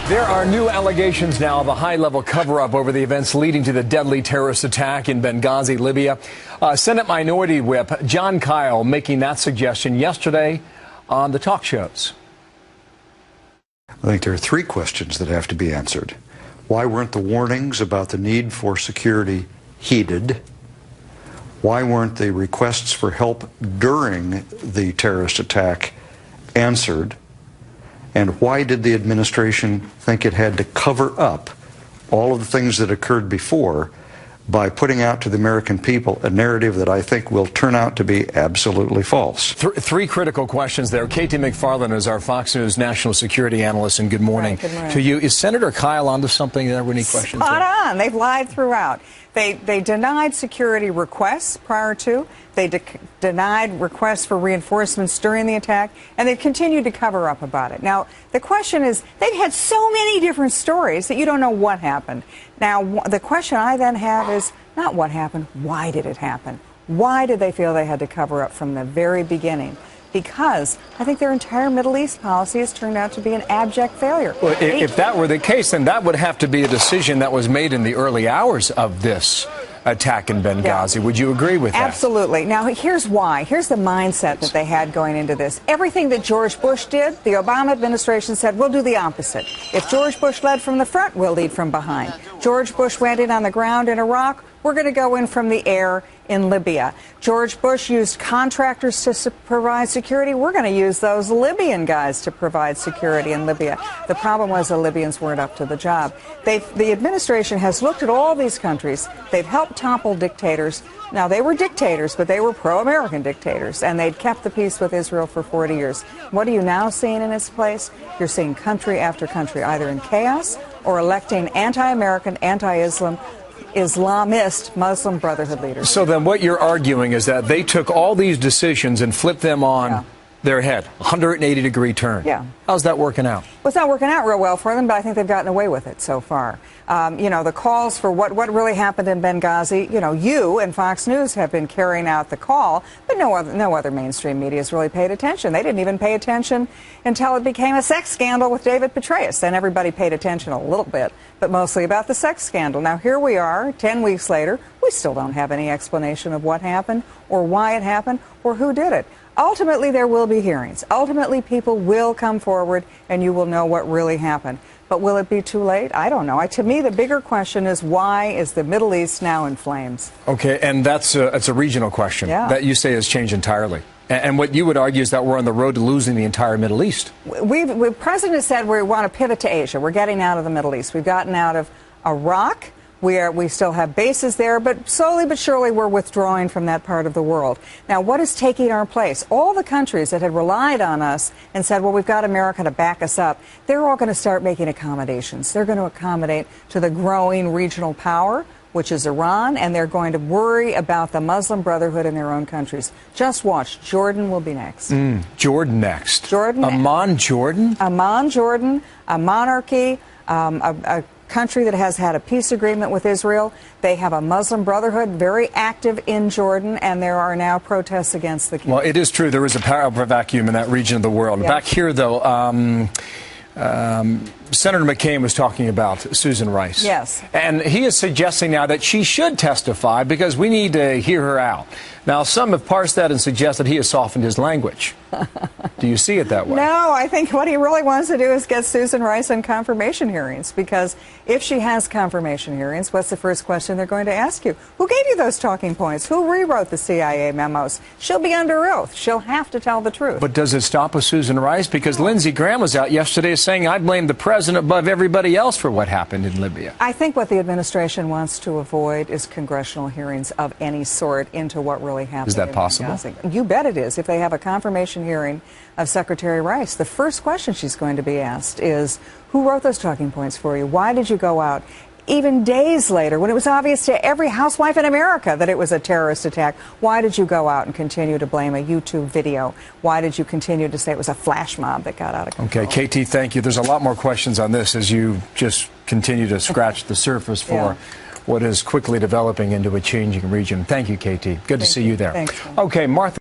There are new allegations now of a high-level cover-up over the events leading to the deadly terrorist attack in Benghazi, Libya. Senate Minority Whip John Kyle making that suggestion yesterday on the talk shows. I think there are three questions that have to be answered. Why weren't the warnings about the need for security heeded? Why weren't the requests for help during the terrorist attack answered? And why did the administration think it had to cover up all of the things that occurred before by putting out to the American people a narrative that I think will turn out to be absolutely false? Three critical questions there. Katie McFarland is our Fox News national security analyst, and good morning, good morning to you. Is Senator Kyle onto something? There were any questions? Spot on. They've lied throughout. They denied security requests prior to. They denied requests for reinforcements during the attack, and they've continued to cover up about it. Now, the question is, they've had so many different stories that you don't know what happened. Now, the question I then have is not what happened, why did it happen? Why did they feel they had to cover up from the very beginning? Because I think their entire Middle East policy has turned out to be an abject failure. Well, if that were the case, then that would have to be a decision that was made in the early hours of this attack in Benghazi. Yeah. Would you agree with that? Absolutely. Now, here's why. Here's the mindset that they had going into this. Everything that George Bush did, the Obama administration said, we'll do the opposite. If George Bush led from the front, we'll lead from behind. George Bush went in on the ground in Iraq. We're going to go in from the air in Libya. George Bush used contractors to provide security. We're going to use those Libyan guys to provide security in Libya. The problem was the Libyans weren't up to the job. The administration has looked at all these countries. They've helped topple dictators. Now, they were dictators, but they were pro-American dictators, and they'd kept the peace with Israel for 40 years. What are you now seeing in its place? You're seeing country after country, either in chaos or electing anti-American, anti-Islam, Islamist Muslim Brotherhood leaders. So then what you're arguing is that they took all these decisions and flipped them on their head, 180-degree turn. Yeah. How's that working out? Well, it's not working out real well for them, but I think they've gotten away with it so far. You know, the calls for what really happened in Benghazi, you know, you and Fox News have been carrying out the call, but no other mainstream media has really paid attention. They didn't even pay attention until it became a sex scandal with David Petraeus. Then everybody paid attention a little bit, but mostly about the sex scandal. Now, here we are, 10 weeks later. We still don't have any explanation of what happened or why it happened or who did it. Ultimately, there will be hearings. Ultimately, people will come forward and you will know what really happened. But will it be too late? I don't know. To me, the bigger question is, why is the Middle East now in flames? Okay, and it's a regional question that you say has changed entirely. And what you would argue is that we're on the road to losing the entire Middle East. The president has said we want to pivot to Asia. We're getting out of the Middle East. We've gotten out of Iraq. We still have bases there, but slowly but surely we're withdrawing from that part of the world. Now, what is taking our place? All the countries that had relied on us and said, well, we've got America to back us up, they're all going to start making accommodations. They're going to accommodate to the growing regional power, which is Iran, and they're going to worry about the Muslim Brotherhood in their own countries. Just watch. Jordan will be next. Jordan next. Jordan. Amman, Jordan? Amman, Jordan, a monarchy, a country that has had a peace agreement with Israel. They have a Muslim Brotherhood very active in Jordan, and there are now protests against the king. Well, it is true. There is a power vacuum in that region of the world. Yeah. Back here, though, Senator McCain was talking about Susan Rice. Yes. And he is suggesting now that she should testify because we need to hear her out. Now, some have parsed that and suggested he has softened his language. Do you see it that way? No, I think what he really wants to do is get Susan Rice on confirmation hearings, because if she has confirmation hearings, what's the first question they're going to ask you? Who gave you those talking points? Who rewrote the CIA memos? She'll be under oath. She'll have to tell the truth. But does it stop with Susan Rice? Because Lindsey Graham was out yesterday saying, I blame the president above everybody else for what happened in Libya. I think what the administration wants to avoid is congressional hearings of any sort into what really happened. Is that possible? You bet it is. If they have a confirmation hearing of Secretary Rice, the first question she's going to be asked is, who wrote those talking points for you? Why did you go out? Even days later, when it was obvious to every housewife in America that it was a terrorist attack, why did you go out and continue to blame a YouTube video? Why did you continue to say it was a flash mob that got out of control? Okay, KT, thank you. There's a lot more questions on this as you just continue to scratch the surface for what is quickly developing into a changing region. Thank you, KT. Good to see you there. Thanks. Okay, Martha.